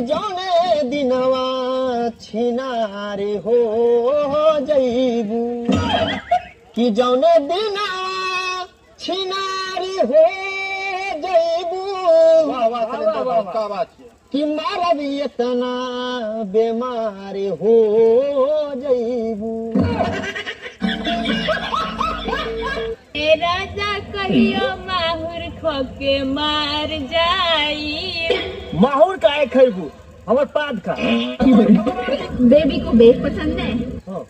जौने दिनवा छिनारे हो जईबू कि जौने दिनवा छिनारे हो जईबू कि मारब इतना बीमार हो जईबू। राजा कहियो माहुर खोके मार जाई। माहौर का है खैबू हमार पाद का। बेबी को बेस पसंद है, हाँ।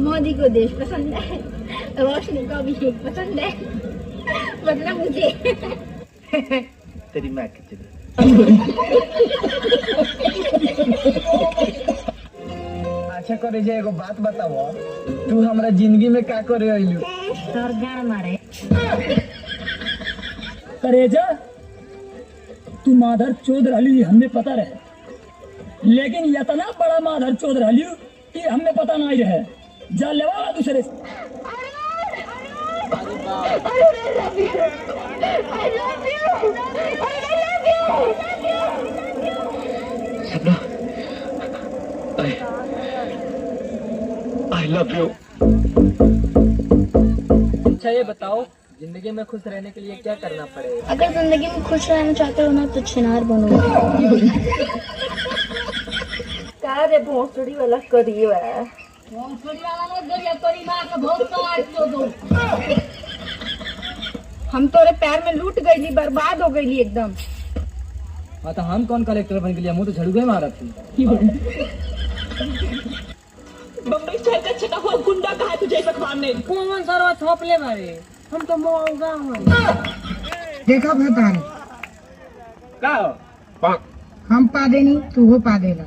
मोदी को देश पसंद है, रोशनी को अभिषेक पसंद है, मतलब मुझे। तेरी माँ की चली। अच्छा करे जे एगो बात बताओ, तू हमरा जिंदगी में का करे आइलू? तोर गाड़ मारे। करेजा तू माधर चोद रहली हमें पता रहे, लेकिन इतना बड़ा माधर चोद रहली कि हमें पता नहीं रहे। जा लेवा दूसरे से। I love you. अच्छा ये बताओ, जिंदगी में खुश रहने के लिए क्या करना पड़ेगा? अगर जिंदगी में खुश रहना चाहते हो ना तो छिनार बनो। क्या रे भोसड़ी वाला करियो है? भोसड़ी वाला ना गरिया करी मार के बहुत काट दो। हम तोरे पैर में लूट गईली, बर्बाद हो गईली एकदम। हाँ तो हम कौन कलेक्टर बन गया? मुँह तो झड़ू गए मारा थी। बम्बई शहर का छटा हुआ गुंडा कहा तुझे ऐसा मारने? कौन सारा थोपले मारे? हम तो मौगा हैं। देखा भतार का हम पा देनी तू हो पा देला।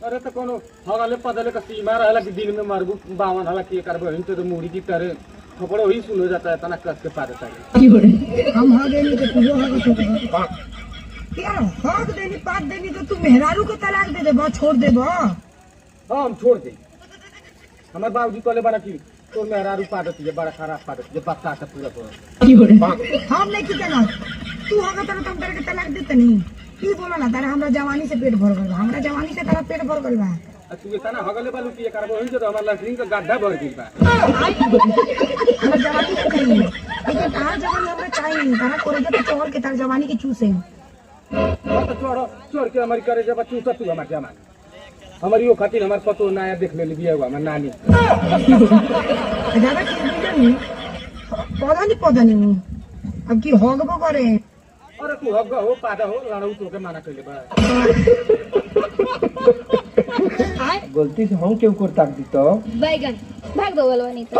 अरे तो कोनो हगले पदले का सीमा रहला कि दिन में मारबू बावन हला के करबो हिन तो मुड़ी की तरह थोपड़ो ही सुन हो जाता है तना कस के पा देता है। हम हो देनी तो तू हो तो यार हक देनी पात देनी तो तू मेहरारू को तलाक दे देबो, छोड़ देबो। हां हम छोड़ दे। हमार बाबूजी कहले बड़ा की तो मेहरारू पा देती है, बड़ा खराब पा देती है, बच्चा का पूरा हम नहीं की कहना तू होगा तो तुम करके तलाक देते नहीं की बोला ना तारा हमरा जवानी से पेट भर गइल, हमरा जवानी से तारा पेट भर गइल बा। तू इतना हगले बालू की करबो हिन तो हमार लकड़ी का गड्ढा भर गइल बा। हमरा जवानी से नहीं लेकिन तारा जवानी हमरा चाहिए, तारा कोरेजा तो छोड़ के तारा जवानी की चूसे। तो छोड़ के हमारी करे जब चूसा तू हमार जवानी हमारी वो खातिर हमार पतो नया देख ले लिया हुआ हमार नानी। ज्यादा चीज नहीं पौधा नहीं अब की होगबो करे। अरे तू हग हो पादा हो लड़ाऊ तो के माना कइले बा। गलती से हम क्यों कर ताक दी तो बैगन भाग दो बलवानी तो।